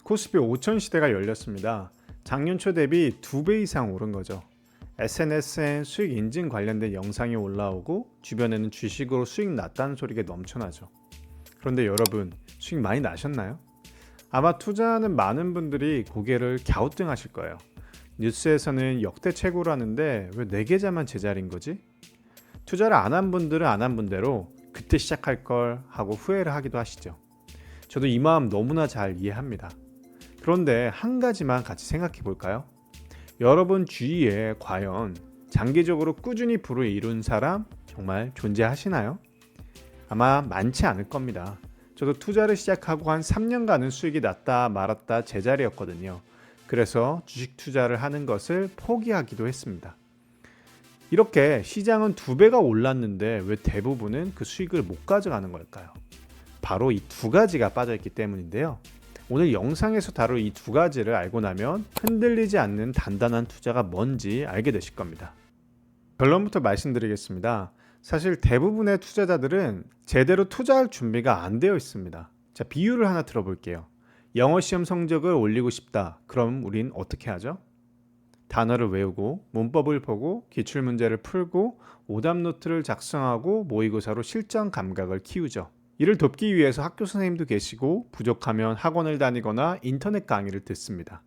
코스피 5000 시대가 열렸습니다. 작년 초 대비 2배 이상 오른 거죠. SNS엔 수익 인증 관련된 영상이 올라오고 주변에는 주식으로 수익 났다는 소리가 넘쳐나죠. 그런데 여러분, 수익 많이 나셨나요? 아마 투자하는 많은 분들이 고개를 갸우뚱하실 거예요. 뉴스에서는 역대 최고라는데 왜 내 계좌만 제자리인 거지? 투자를 안 한 분들은 안 한 분대로 그때 시작할 걸 하고 후회를 하기도 하시죠. 저도 이 마음 너무나 잘 이해합니다. 그런데 한 가지만 같이 생각해 볼까요? 여러분 주위에 과연 장기적으로 꾸준히 부를 이룬 사람 정말 존재하시나요? 아마 많지 않을 겁니다. 저도 투자를 시작하고 한 3년간은 수익이 났다 말았다 제자리였거든요. 그래서 주식 투자를 하는 것을 포기하기도 했습니다. 이렇게 시장은 2배가 올랐는데 왜 대부분은 그 수익을 못 가져가는 걸까요? 바로 이 두 가지가 빠져있기 때문인데요. 오늘 영상에서 다룰 이 두 가지를 알고 나면 흔들리지 않는 단단한 투자가 뭔지 알게 되실 겁니다. 결론부터 말씀드리겠습니다. 사실 대부분의 투자자들은 제대로 투자할 준비가 안 되어 있습니다. 자, 비유를 하나 들어볼게요. 영어 시험 성적을 올리고 싶다. 그럼 우린 어떻게 하죠? 단어를 외우고 문법을 보고 기출문제를 풀고 오답 노트를 작성하고 모의고사로 실전 감각을 키우죠. 이를 돕기 위해서 학교 선생님도 계시고 부족하면 학원을 다니거나 인터넷 강의를 듣습니다.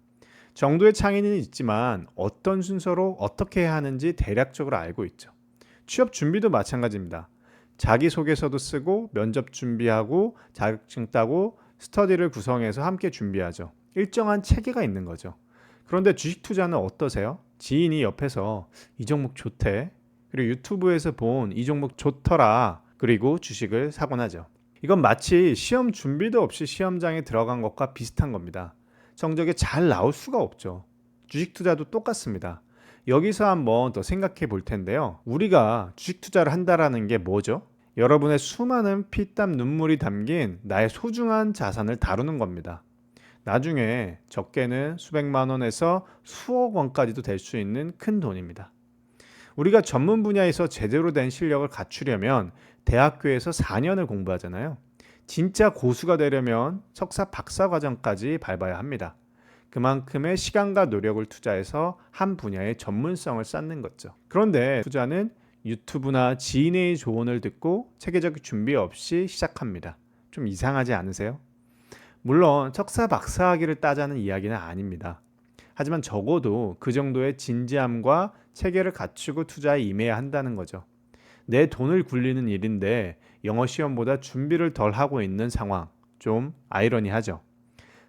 정도의 차이는 있지만 어떤 순서로 어떻게 해야 하는지 대략적으로 알고 있죠. 취업 준비도 마찬가지입니다. 자기소개서도 쓰고 면접 준비하고 자격증 따고 스터디를 구성해서 함께 준비하죠. 일정한 체계가 있는 거죠. 그런데 주식 투자는 어떠세요? 지인이 옆에서 이 종목 좋대. 그리고 유튜브에서 본 이 종목 좋더라. 그리고 주식을 사곤 하죠. 이건 마치 시험 준비도 없이 시험장에 들어간 것과 비슷한 겁니다. 성적이 잘 나올 수가 없죠. 주식 투자도 똑같습니다. 여기서 한번 더 생각해 볼 텐데요. 우리가 주식 투자를 한다라는 게 뭐죠? 여러분의 수많은 피땀 눈물이 담긴 나의 소중한 자산을 다루는 겁니다. 나중에 적게는 수백만 원에서 수억 원까지도 될 수 있는 큰 돈입니다. 우리가 전문 분야에서 제대로 된 실력을 갖추려면 대학교에서 4년을 공부하잖아요. 진짜 고수가 되려면 석사 박사 과정까지 밟아야 합니다. 그만큼의 시간과 노력을 투자해서 한 분야의 전문성을 쌓는 거죠. 그런데 투자는 유튜브나 지인의 조언을 듣고 체계적 준비 없이 시작합니다. 좀 이상하지 않으세요? 물론 석사 박사학위를 따자는 이야기는 아닙니다. 하지만 적어도 그 정도의 진지함과 체계를 갖추고 투자에 임해야 한다는 거죠. 내 돈을 굴리는 일인데 영어 시험보다 준비를 덜 하고 있는 상황, 좀 아이러니하죠.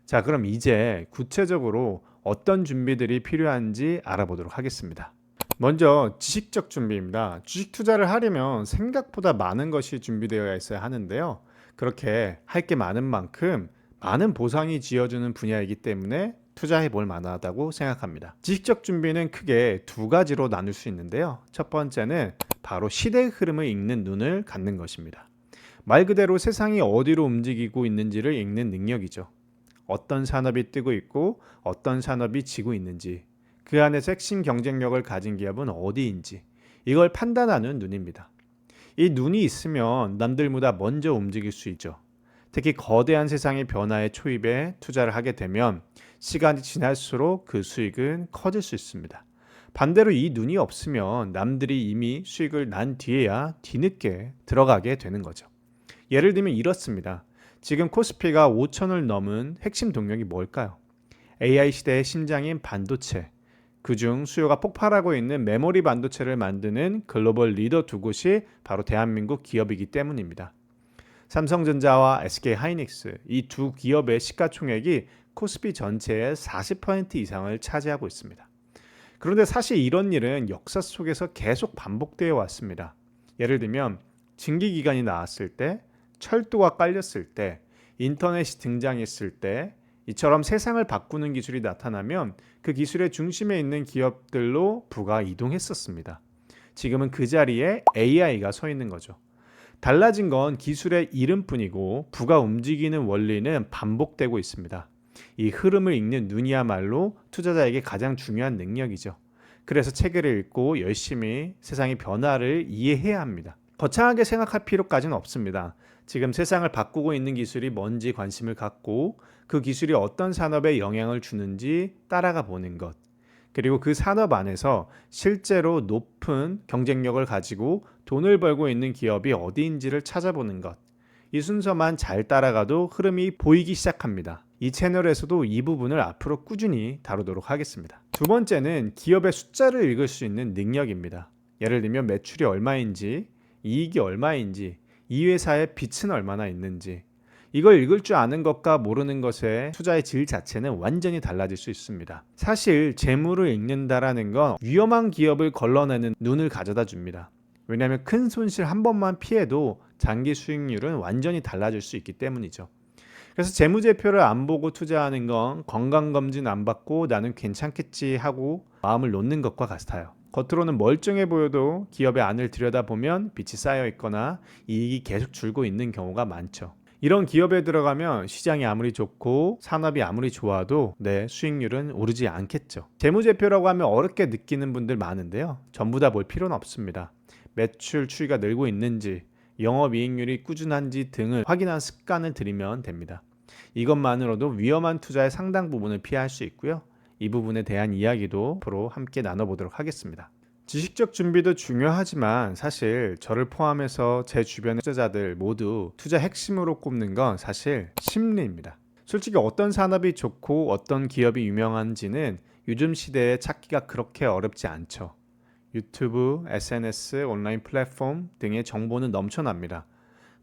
자, 그럼 이제 구체적으로 어떤 준비들이 필요한지 알아보도록 하겠습니다. 먼저 지식적 준비입니다. 주식 투자를 하려면 생각보다 많은 것이 준비되어 있어야 하는데요. 그렇게 할 게 많은 만큼 많은 보상이 지어주는 분야이기 때문에 투자해 볼 만하다고 생각합니다. 지식적 준비는 크게 두 가지로 나눌 수 있는데요. 첫 번째는 바로 시대의 흐름을 읽는 눈을 갖는 것입니다. 말 그대로 세상이 어디로 움직이고 있는지를 읽는 능력이죠. 어떤 산업이 뜨고 있고 어떤 산업이 지고 있는지, 그 안에서 핵심 경쟁력을 가진 기업은 어디인지 이걸 판단하는 눈입니다. 이 눈이 있으면 남들보다 먼저 움직일 수 있죠. 특히 거대한 세상의 변화에 초입에 투자를 하게 되면 시간이 지날수록 그 수익은 커질 수 있습니다. 반대로 이 눈이 없으면 남들이 이미 수익을 난 뒤에야 뒤늦게 들어가게 되는 거죠. 예를 들면 이렇습니다. 지금 코스피가 5천을 넘은 핵심 동력이 뭘까요? AI 시대의 심장인 반도체, 그중 수요가 폭발하고 있는 메모리 반도체를 만드는 글로벌 리더 두 곳이 바로 대한민국 기업이기 때문입니다. 삼성전자와 SK하이닉스 이 두 기업의 시가총액이 코스피 전체의 40% 이상을 차지하고 있습니다. 그런데 사실 이런 일은 역사 속에서 계속 반복되어 왔습니다. 예를 들면 증기기관이 나왔을 때, 철도가 깔렸을 때, 인터넷이 등장했을 때 이처럼 세상을 바꾸는 기술이 나타나면 그 기술의 중심에 있는 기업들로 부가 이동했었습니다. 지금은 그 자리에 AI가 서 있는 거죠. 달라진 건 기술의 이름뿐이고 부가 움직이는 원리는 반복되고 있습니다. 이 흐름을 읽는 눈이야말로 투자자에게 가장 중요한 능력이죠. 그래서 책을 읽고 열심히 세상의 변화를 이해해야 합니다. 거창하게 생각할 필요까지는 없습니다. 지금 세상을 바꾸고 있는 기술이 뭔지 관심을 갖고 그 기술이 어떤 산업에 영향을 주는지 따라가 보는 것. 그리고 그 산업 안에서 실제로 높은 경쟁력을 가지고 돈을 벌고 있는 기업이 어디인지를 찾아보는 것. 이 순서만 잘 따라가도 흐름이 보이기 시작합니다. 이 채널에서도 이 부분을 앞으로 꾸준히 다루도록 하겠습니다. 두 번째는 기업의 숫자를 읽을 수 있는 능력입니다. 예를 들면 매출이 얼마인지, 이익이 얼마인지, 이 회사의 빛은 얼마나 있는지, 이걸 읽을 줄 아는 것과 모르는 것의 투자의 질 자체는 완전히 달라질 수 있습니다. 사실 재물을 읽는다라는 건 위험한 기업을 걸러내는 눈을 가져다 줍니다. 왜냐하면 큰 손실 한 번만 피해도 장기 수익률은 완전히 달라질 수 있기 때문이죠. 그래서 재무제표를 안 보고 투자하는 건 건강검진 안 받고 나는 괜찮겠지 하고 마음을 놓는 것과 같아요. 겉으로는 멀쩡해 보여도 기업의 안을 들여다보면 빚이 쌓여 있거나 이익이 계속 줄고 있는 경우가 많죠. 이런 기업에 들어가면 시장이 아무리 좋고 산업이 아무리 좋아도 내 수익률은 오르지 않겠죠. 재무제표라고 하면 어렵게 느끼는 분들 많은데요. 전부 다 볼 필요는 없습니다. 매출 추이가 늘고 있는지, 영업이익률이 꾸준한지 등을 확인한 습관을 들이면 됩니다. 이것만으로도 위험한 투자의 상당 부분을 피할 수 있고요. 이 부분에 대한 이야기도 앞으로 함께 나눠보도록 하겠습니다. 지식적 준비도 중요하지만 사실 저를 포함해서 제 주변의 투자자들 모두 투자 핵심으로 꼽는 건 사실 심리입니다. 솔직히 어떤 산업이 좋고 어떤 기업이 유명한지는 요즘 시대에 찾기가 그렇게 어렵지 않죠. 유튜브, SNS, 온라인 플랫폼 등의 정보는 넘쳐납니다.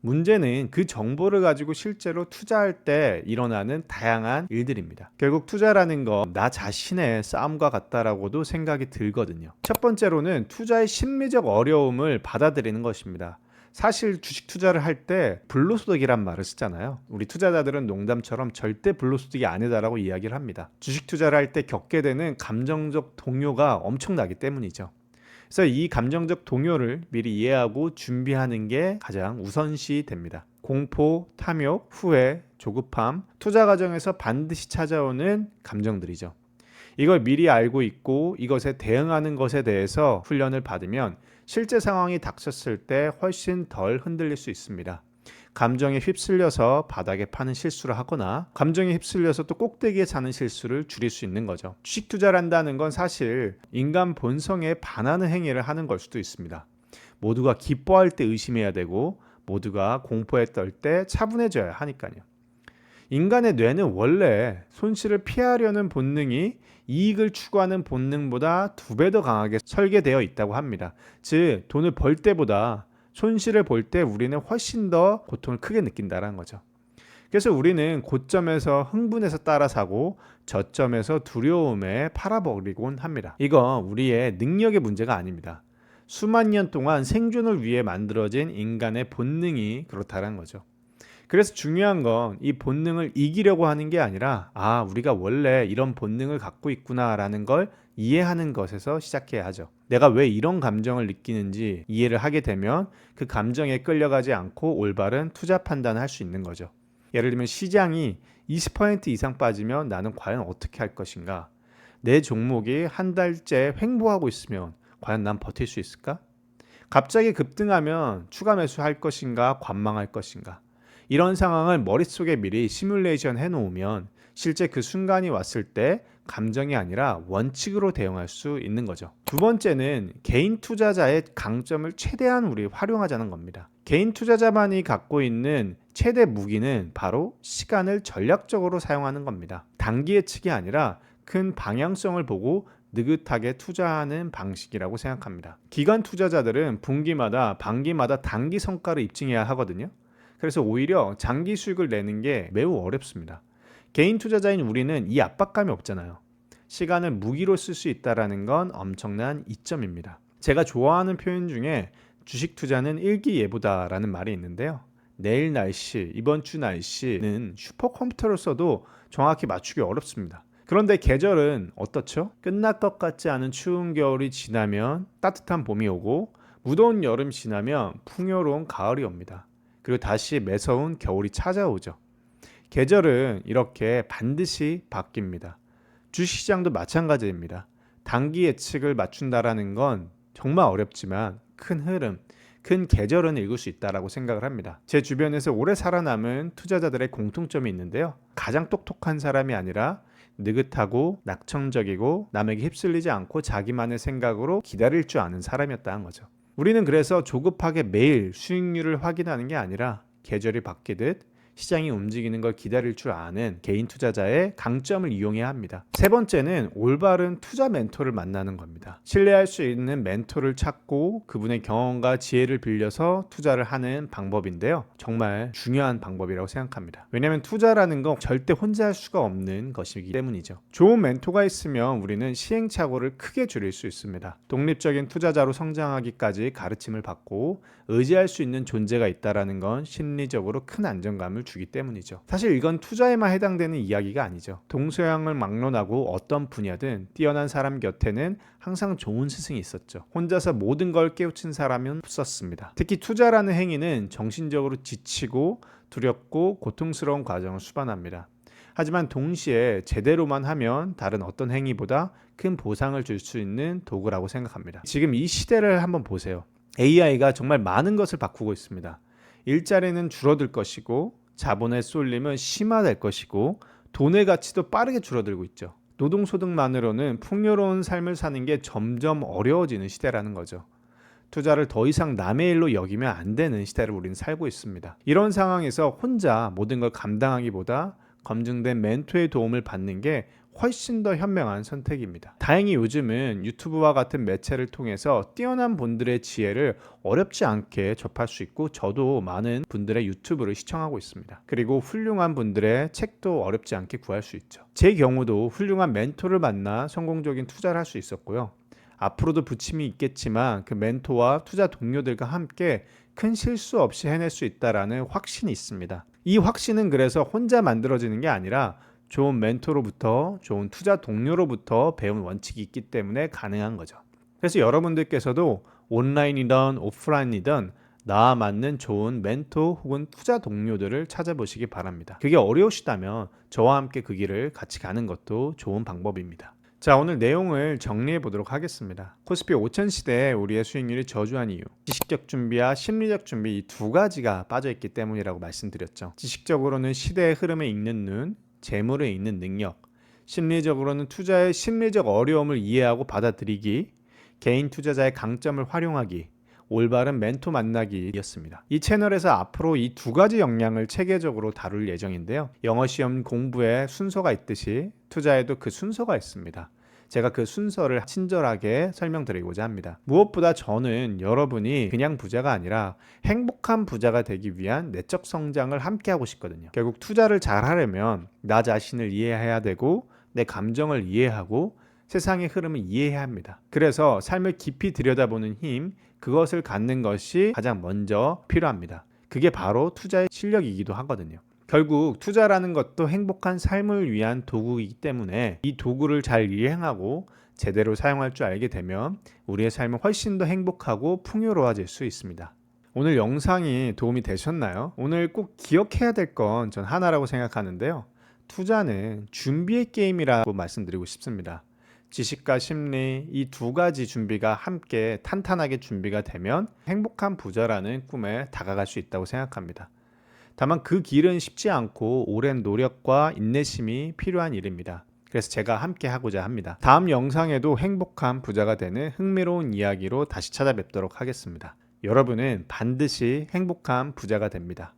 문제는 그 정보를 가지고 실제로 투자할 때 일어나는 다양한 일들입니다. 결국 투자라는 건 나 자신의 싸움과 같다라고도 생각이 들거든요. 첫 번째로는 투자의 심리적 어려움을 받아들이는 것입니다. 사실 주식 투자를 할 때 불로소득이란 말을 쓰잖아요. 우리 투자자들은 농담처럼 절대 불로소득이 아니다라고 이야기를 합니다. 주식 투자를 할 때 겪게 되는 감정적 동요가 엄청나기 때문이죠. 그래서 이 감정적 동요를 미리 이해하고 준비하는 게 가장 우선시 됩니다. 공포, 탐욕, 후회, 조급함, 투자 과정에서 반드시 찾아오는 감정들이죠. 이걸 미리 알고 있고 이것에 대응하는 것에 대해서 훈련을 받으면 실제 상황이 닥쳤을 때 훨씬 덜 흔들릴 수 있습니다. 감정에 휩쓸려서 바닥에 파는 실수를 하거나 감정에 휩쓸려서 또 꼭대기에 사는 실수를 줄일 수 있는 거죠. 주식 투자를 한다는 건 사실 인간 본성에 반하는 행위를 하는 걸 수도 있습니다. 모두가 기뻐할 때 의심해야 되고 모두가 공포에 떨 때 차분해져야 하니까요. 인간의 뇌는 원래 손실을 피하려는 본능이 이익을 추구하는 본능보다 2배 더 강하게 설계되어 있다고 합니다. 즉 돈을 벌 때보다 손실을 볼 때 우리는 훨씬 더 고통을 크게 느낀다는 거죠. 그래서 우리는 고점에서 흥분해서 따라 사고 저점에서 두려움에 팔아버리곤 합니다. 이건 우리의 능력의 문제가 아닙니다. 수만 년 동안 생존을 위해 만들어진 인간의 본능이 그렇다는 거죠. 그래서 중요한 건 이 본능을 이기려고 하는 게 아니라 우리가 원래 이런 본능을 갖고 있구나라는 걸 이해하는 것에서 시작해야 하죠. 내가 왜 이런 감정을 느끼는지 이해를 하게 되면 그 감정에 끌려가지 않고 올바른 투자 판단을 할 수 있는 거죠. 예를 들면 시장이 20% 이상 빠지면 나는 과연 어떻게 할 것인가? 내 종목이 한 달째 횡보하고 있으면 과연 난 버틸 수 있을까? 갑자기 급등하면 추가 매수할 것인가 관망할 것인가? 이런 상황을 머릿속에 미리 시뮬레이션 해놓으면 실제 그 순간이 왔을 때 감정이 아니라 원칙으로 대응할 수 있는 거죠. 두 번째는 개인 투자자의 강점을 최대한 우리 활용하자는 겁니다. 개인 투자자만이 갖고 있는 최대 무기는 바로 시간을 전략적으로 사용하는 겁니다. 단기 예측이 아니라 큰 방향성을 보고 느긋하게 투자하는 방식이라고 생각합니다. 기관 투자자들은 분기마다 반기마다 단기 성과를 입증해야 하거든요. 그래서 오히려 장기 수익을 내는 게 매우 어렵습니다. 개인 투자자인 우리는 이 압박감이 없잖아요. 시간을 무기로 쓸 수 있다는 건 엄청난 이점입니다. 제가 좋아하는 표현 중에 주식 투자는 일기예보다라는 말이 있는데요. 내일 날씨, 이번 주 날씨는 슈퍼컴퓨터를 써도 정확히 맞추기 어렵습니다. 그런데 계절은 어떻죠? 끝날 것 같지 않은 추운 겨울이 지나면 따뜻한 봄이 오고 무더운 여름 지나면 풍요로운 가을이 옵니다. 그리고 다시 매서운 겨울이 찾아오죠. 계절은 이렇게 반드시 바뀝니다. 주식시장도 마찬가지입니다. 단기 예측을 맞춘다라는 건 정말 어렵지만 큰 흐름, 큰 계절은 읽을 수 있다라고 생각을 합니다. 제 주변에서 오래 살아남은 투자자들의 공통점이 있는데요. 가장 똑똑한 사람이 아니라 느긋하고 낙천적이고 남에게 휩쓸리지 않고 자기만의 생각으로 기다릴 줄 아는 사람이었다는 거죠. 우리는 그래서 조급하게 매일 수익률을 확인하는 게 아니라 계절이 바뀌듯 시장이 움직이는 걸 기다릴 줄 아는 개인 투자자의 강점을 이용해야 합니다. 세 번째는 올바른 투자 멘토를 만나는 겁니다. 신뢰할 수 있는 멘토를 찾고 그분의 경험과 지혜를 빌려서 투자를 하는 방법인데요. 정말 중요한 방법이라고 생각합니다. 왜냐하면 투자라는 건 절대 혼자 할 수가 없는 것이기 때문이죠. 좋은 멘토가 있으면 우리는 시행착오를 크게 줄일 수 있습니다. 독립적인 투자자로 성장하기까지 가르침을 받고 의지할 수 있는 존재가 있다는 건 심리적으로 큰 안정감을 주기 때문이죠. 사실 이건 투자에만 해당되는 이야기가 아니죠. 동서양을 막론하고 어떤 분야든 뛰어난 사람 곁에는 항상 좋은 스승이 있었죠. 혼자서 모든 걸 깨우친 사람은 없었습니다. 특히 투자라는 행위는 정신적으로 지치고 두렵고 고통스러운 과정을 수반합니다. 하지만 동시에 제대로만 하면 다른 어떤 행위보다 큰 보상을 줄 수 있는 도구라고 생각합니다. 지금 이 시대를 한번 보세요. AI가 정말 많은 것을 바꾸고 있습니다. 일자리는 줄어들 것이고 자본의 쏠림은 심화될 것이고 돈의 가치도 빠르게 줄어들고 있죠. 노동소득만으로는 풍요로운 삶을 사는 게 점점 어려워지는 시대라는 거죠. 투자를 더 이상 남의 일로 여기면 안 되는 시대를 우리는 살고 있습니다. 이런 상황에서 혼자 모든 걸 감당하기보다 검증된 멘토의 도움을 받는 게 훨씬 더 현명한 선택입니다. 다행히 요즘은 유튜브와 같은 매체를 통해서 뛰어난 분들의 지혜를 어렵지 않게 접할 수 있고 저도 많은 분들의 유튜브를 시청하고 있습니다. 그리고 훌륭한 분들의 책도 어렵지 않게 구할 수 있죠. 제 경우도 훌륭한 멘토를 만나 성공적인 투자를 할 수 있었고요. 앞으로도 부침이 있겠지만 그 멘토와 투자 동료들과 함께 큰 실수 없이 해낼 수 있다라는 확신이 있습니다. 이 확신은 그래서 혼자 만들어지는 게 아니라 좋은 멘토로부터 좋은 투자 동료로부터 배운 원칙이 있기 때문에 가능한 거죠. 그래서 여러분들께서도 온라인이든 오프라인이든 나와 맞는 좋은 멘토 혹은 투자 동료들을 찾아보시기 바랍니다. 그게 어려우시다면 저와 함께 그 길을 같이 가는 것도 좋은 방법입니다. 자, 오늘 내용을 정리해 보도록 하겠습니다. 코스피 5000 시대에 우리의 수익률이 저조한 이유, 지식적 준비와 심리적 준비 이 두 가지가 빠져있기 때문이라고 말씀드렸죠. 지식적으로는 시대의 흐름에 읽는 눈, 재물에 있는 능력, 심리적으로는 투자의 심리적 어려움을 이해하고 받아들이기, 개인 투자자의 강점을 활용하기, 올바른 멘토 만나기였습니다. 이 채널에서 앞으로 이 두 가지 역량을 체계적으로 다룰 예정인데요. 영어 시험 공부에 순서가 있듯이 투자에도 그 순서가 있습니다. 제가 그 순서를 친절하게 설명드리고자 합니다. 무엇보다 저는 여러분이 그냥 부자가 아니라 행복한 부자가 되기 위한 내적 성장을 함께 하고 싶거든요. 결국 투자를 잘 하려면 나 자신을 이해해야 되고 내 감정을 이해하고 세상의 흐름을 이해해야 합니다. 그래서 삶을 깊이 들여다보는 힘, 그것을 갖는 것이 가장 먼저 필요합니다. 그게 바로 투자의 실력이기도 하거든요. 결국 투자라는 것도 행복한 삶을 위한 도구이기 때문에 이 도구를 잘 이행하고 제대로 사용할 줄 알게 되면 우리의 삶은 훨씬 더 행복하고 풍요로워질 수 있습니다. 오늘 영상이 도움이 되셨나요? 오늘 꼭 기억해야 될 건 전 하나라고 생각하는데요. 투자는 준비의 게임이라고 말씀드리고 싶습니다. 지식과 심리 이 두 가지 준비가 함께 탄탄하게 준비가 되면 행복한 부자라는 꿈에 다가갈 수 있다고 생각합니다. 다만 그 길은 쉽지 않고 오랜 노력과 인내심이 필요한 일입니다. 그래서 제가 함께 하고자 합니다. 다음 영상에도 행복한 부자가 되는 흥미로운 이야기로 다시 찾아뵙도록 하겠습니다. 여러분은 반드시 행복한 부자가 됩니다.